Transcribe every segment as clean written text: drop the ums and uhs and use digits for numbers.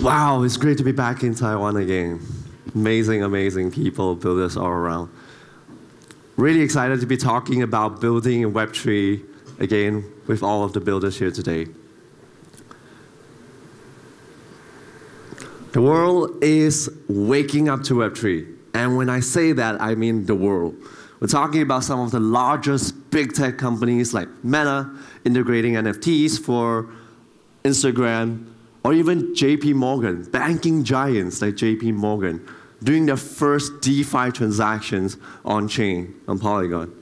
Wow, it's great to be back in Taiwan again. Amazing, amazing people, builders all around. Really excited to be talking about building in Web3 again with all of the builders here today. The world is waking up to Web3. And when I say that, I mean the world. We're talking about some of the largest big tech companies like Meta integrating NFTs for Instagram, or even JP Morgan, banking giants like JP Morgan, doing their first DeFi transactions on-chain, on Polygon.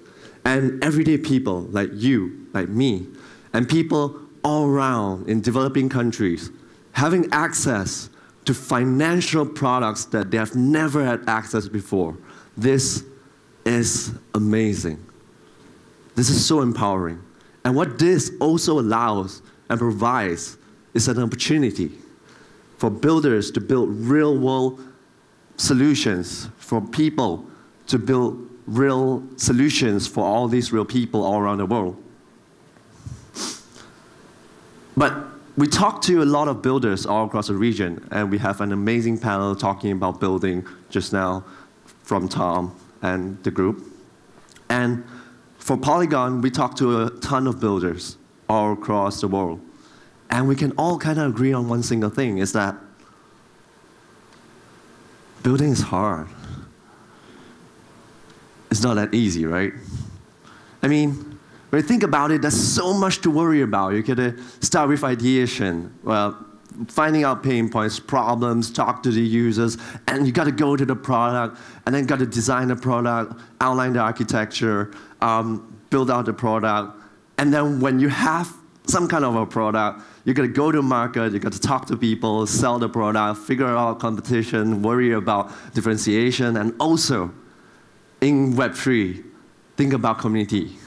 And everyday people like you, like me, and people all around in developing countries having access to financial products that they have never had access before. This is amazing. This is so empowering. And what this also allows and provides is an opportunity for builders to build real-world solutions, for people to build real solutions for all these real people all around the world. But we talked to a lot of builders all across the region, and we have an amazing panel talking about building just now from Tom and the group. And for Polygon, we talked to a ton of builders all across the world. And we can all kind of agree on one single thing, is that building is hard. It's not that easy, right? I mean, when you think about it, there's so much to worry about. You gotta start with ideation, finding out pain points, problems, talk to the users, and you gotta go to the product, and then gotta design the product, outline the architecture, build out the product, and then when you have some kind of a product, you got to go to market, you got to talk to people, sell the product, figure out competition, worry about differentiation, and also, in Web3, think about community.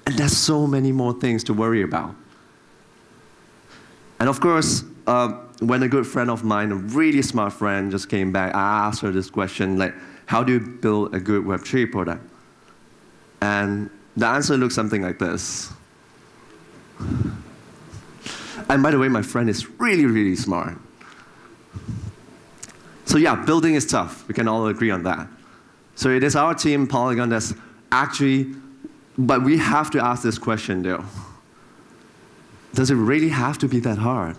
And there's so many more things to worry about. And of course, when a good friend of mine, a really smart friend, just came back, I asked her this question, like, how do you build a good Web3 product? And the answer looks something like this. And by the way, my friend is really, really smart. So yeah, building is tough. We can all agree on that. So it is our team, Polygon, that's actually, but we have to ask this question though. Does it really have to be that hard?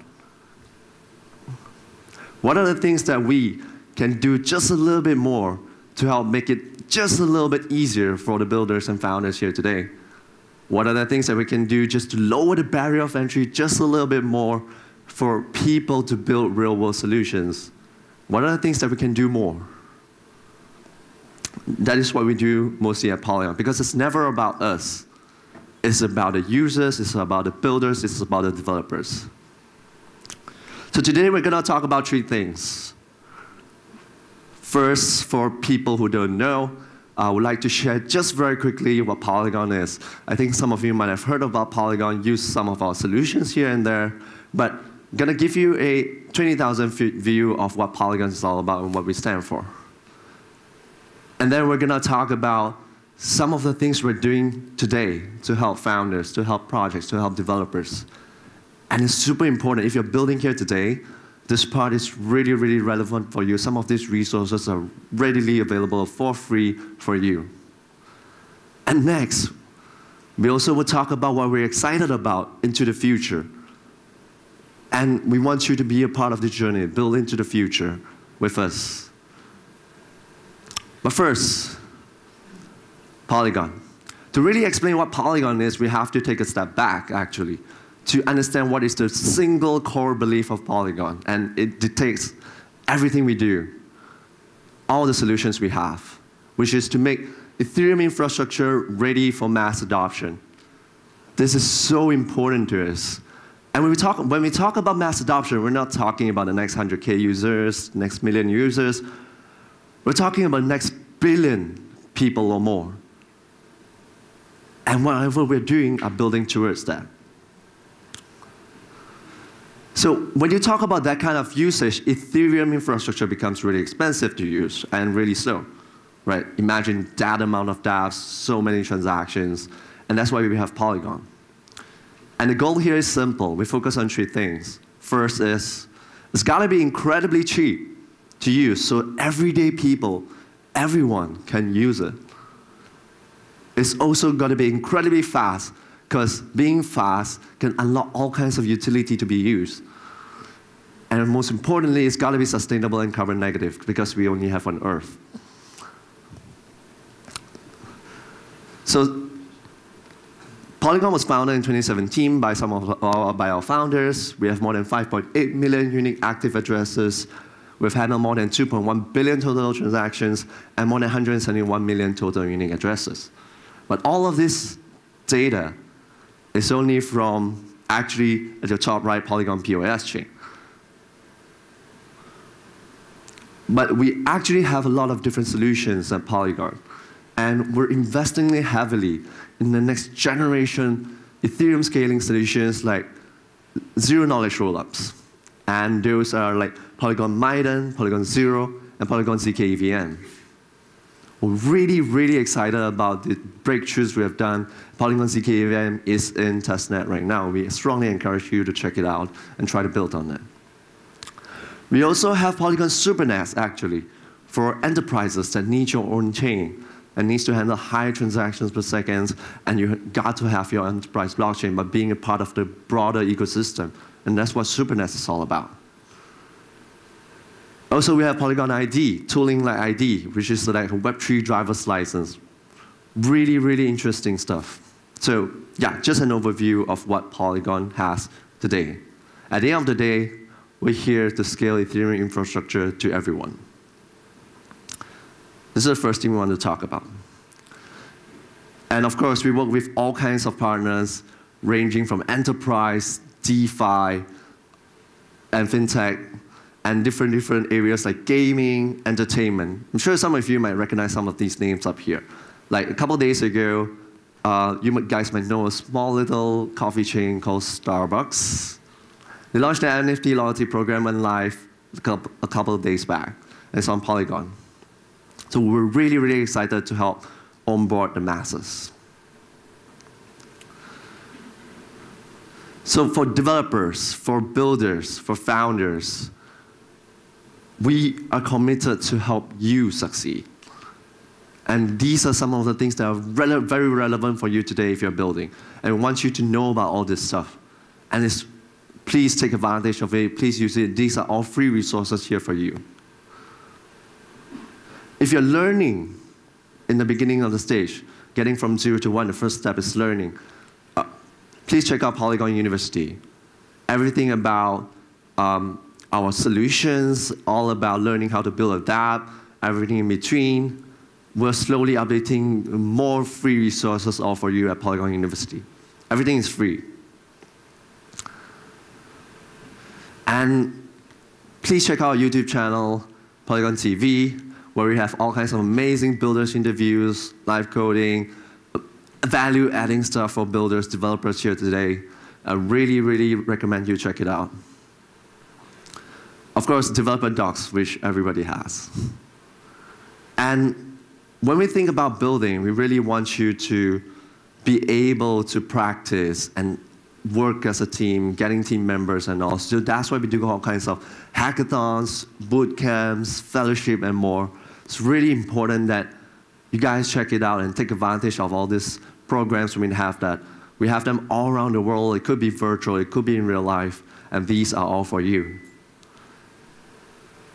What are the things that we can do just a little bit more to help make it just a little bit easier for the builders and founders here today? What are the things that we can do just to lower the barrier of entry just a little bit more for people to build real-world solutions? What are the things that we can do more? That is what we do mostly at Polygon, because it's never about us. It's about the users, it's about the builders, it's about the developers. So today we're going to talk about three things. First, for people who don't know, I would like to share just very quickly what Polygon is. I think some of you might have heard about Polygon, used some of our solutions here and there, but I'm going to give you a 20,000-foot view of what Polygon is all about and what we stand for. And then we're going to talk about some of the things we're doing today to help founders, to help projects, to help developers. And it's super important. If you're building here today, this part is really, really relevant for you. Some of these resources are readily available for free for you. And next, we also will talk about what we're excited about into the future. And we want you to be a part of the journey, build into the future with us. But first, Polygon. To really explain what Polygon is, we have to take a step back, actually, to understand what is the single core belief of Polygon. And it dictates everything we do, all the solutions we have, which is to make Ethereum infrastructure ready for mass adoption. This is so important to us. And when we talk about mass adoption, we're not talking about the next 100K users, next million users. We're talking about the next billion people or more. And whatever we're doing are building towards that. So when you talk about that kind of usage, Ethereum infrastructure becomes really expensive to use and really slow, right? Imagine that amount of dApps, so many transactions, and that's why we have Polygon. And the goal here is simple. We focus on three things. First is It's got to be incredibly cheap to use, so everyday people, everyone can use it. It's also got to be incredibly fast, because being fast can unlock all kinds of utility to be used. And most importantly, it's got to be sustainable and carbon negative, because we only have one Earth. So Polygon was founded in 2017 by by our founders. We have more than 5.8 million unique active addresses. We've handled more than 2.1 billion total transactions and more than 171 million total unique addresses. But all of this data is only from actually at the top right Polygon POS chain. But we actually have a lot of different solutions at Polygon. And we're investing heavily in the next generation Ethereum scaling solutions like zero-knowledge rollups. And those are like Polygon Maiden, Polygon Zero, and Polygon ZK EVM. We're really, really excited about the breakthroughs we have done. Polygon ZK EVM is in testnet right now. We strongly encourage you to check it out and try to build on it. We also have Polygon SuperNAS, actually, for enterprises that need your own chain and needs to handle high transactions per second, and you got to have your enterprise blockchain by being a part of the broader ecosystem. And that's what SuperNAS is all about. Also, we have Polygon ID, tooling like ID, which is like a Web3 driver's license. Really, really interesting stuff. So yeah, just an overview of what Polygon has today. At the end of the day, we're here to scale Ethereum infrastructure to everyone. This is the first thing we want to talk about. And of course, we work with all kinds of partners, ranging from enterprise, DeFi, and fintech, and different areas like gaming, entertainment. I'm sure some of you might recognize some of these names up here. Like a couple days ago, you guys might know a small little coffee chain called Starbucks. They launched their NFT loyalty program went live a couple of days back. And it's on Polygon. So we're really, really excited to help onboard the masses. So for developers, for builders, for founders, we are committed to help you succeed. And these are some of the things that are very relevant for you today if you're building. And we want you to know about all this stuff. And please take advantage of it. Please use it. These are all free resources here for you. If you're learning in the beginning of the stage, getting from 0 to 1, the first step is learning. Please check out Polygon University. Everything about our solutions, all about learning how to build a dApp, everything in between. We're slowly updating more free resources all for you at Polygon University. Everything is free. And please check out our YouTube channel, Polygon TV, where we have all kinds of amazing builders interviews, live coding, value-adding stuff for builders, developers here today. I really, really recommend you check it out. Of course, developer docs, which everybody has. And when we think about building, we really want you to be able to practice and work as a team, getting team members and all. So that's why we do all kinds of hackathons, boot camps, fellowship, and more. It's really important that you guys check it out and take advantage of all these programs we have that. We have them all around the world. It could be virtual, it could be in real life, and these are all for you.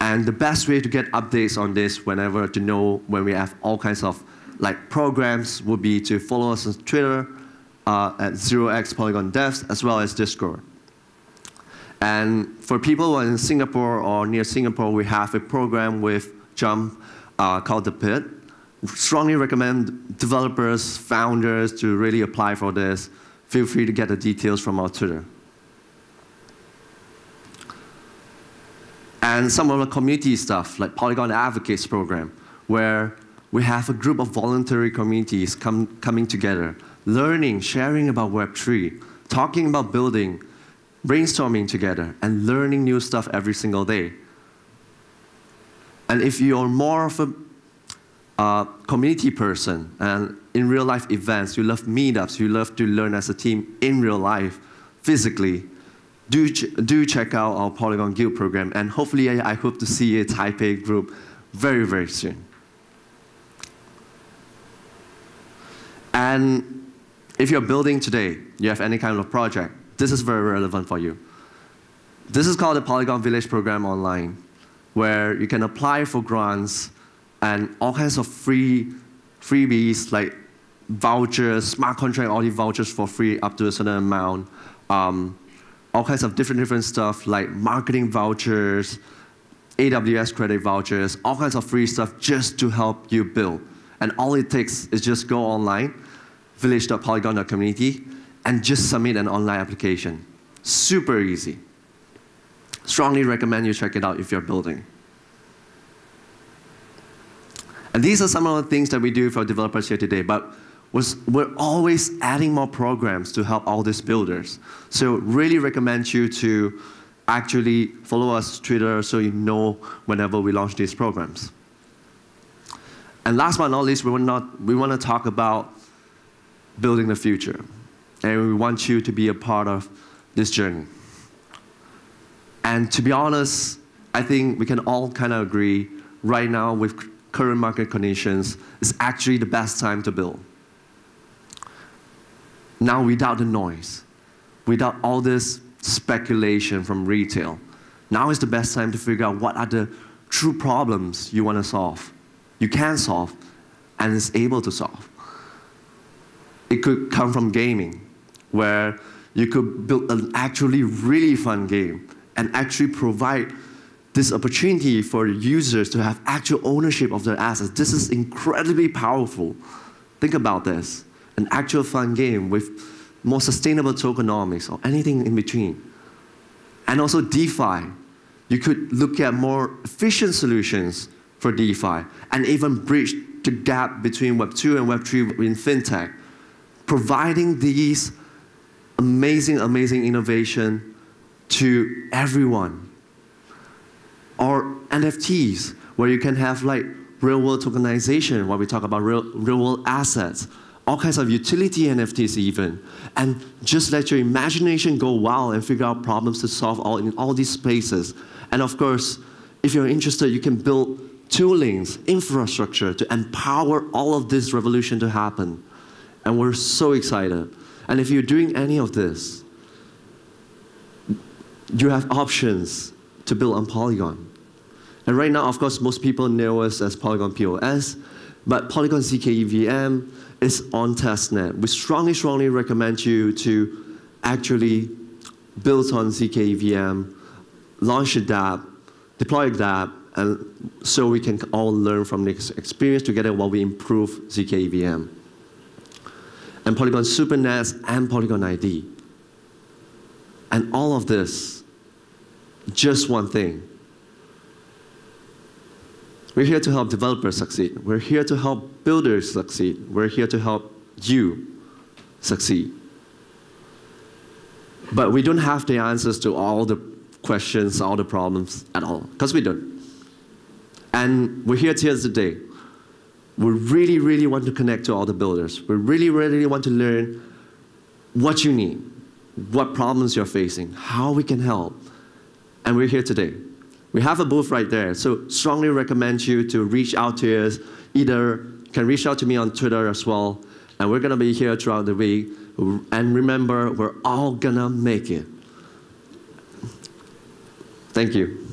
And the best way to get updates on this whenever to know when we have all kinds of programs would be to follow us on Twitter at 0x Polygon Devs, as well as Discord. And for people who are in Singapore or near Singapore, we have a program with Jump called The Pit. Strongly recommend developers, founders to really apply for this. Feel free to get the details from our Twitter. And some of the community stuff, like Polygon Advocates program, where we have a group of voluntary communities coming together, learning, sharing about Web3, talking about building, brainstorming together, and learning new stuff every single day. And if you're more of a community person, and in real life events, you love meetups, you love to learn as a team in real life, physically, do check out our Polygon Guild program, and hopefully I hope to see a Taipei group very, very soon. And if you're building today, you have any kind of project, this is very relevant for you. This is called the Polygon Village program online, where you can apply for grants and all kinds of freebies like vouchers, smart contract, all these vouchers for free up to a certain amount. All kinds of different stuff like marketing vouchers, AWS credit vouchers, all kinds of free stuff just to help you build. And all it takes is just go online, village.polygon.community, and just submit an online application. Super easy. Strongly recommend you check it out if you're building. And these are some of the things that we do for developers here today, but we're always adding more programs to help all these builders. So really recommend you to actually follow us on Twitter so you know whenever we launch these programs. And last but not least, we want to talk about building the future. And we want you to be a part of this journey. And to be honest, I think we can all kind of agree right now with current market conditions, it's actually the best time to build. Now without the noise, without all this speculation from retail, now is the best time to figure out what are the true problems you want to solve, you can solve, and is able to solve. It could come from gaming, where you could build an actually really fun game and actually provide this opportunity for users to have actual ownership of their assets. This is incredibly powerful. Think about this. An actual fun game with more sustainable tokenomics or anything in between. And also DeFi. You could look at more efficient solutions for DeFi and even bridge the gap between Web 2 and Web 3 in fintech, providing these amazing, amazing innovation to everyone. Or NFTs, where you can have like real-world tokenization, where we talk about real-world assets, all kinds of utility NFTs even, and just let your imagination go wild and figure out problems to solve in all these spaces. And of course, if you're interested, you can build toolings, infrastructure to empower all of this revolution to happen. And we're so excited. And if you're doing any of this, you have options to build on Polygon. And right now, of course, most people know us as Polygon POS, but Polygon zkEVM is on testnet. We strongly, strongly recommend you to actually build on zkEVM, launch a dApp, deploy a dApp, and so we can all learn from this experience together while we improve zkEVM. And Polygon SuperNets and Polygon ID. And all of this, just one thing. We're here to help developers succeed. We're here to help builders succeed. We're here to help you succeed. But we don't have the answers to all the questions, all the problems at all, because we don't. And we're here today. We really, really want to connect to all the builders. We really, really want to learn what you need, what problems you're facing, how we can help. And we're here today. We have a booth right there, so strongly recommend you to reach out to us. Either you can reach out to me on Twitter as well, and we're gonna be here throughout the week. And remember, we're all gonna make it. Thank you.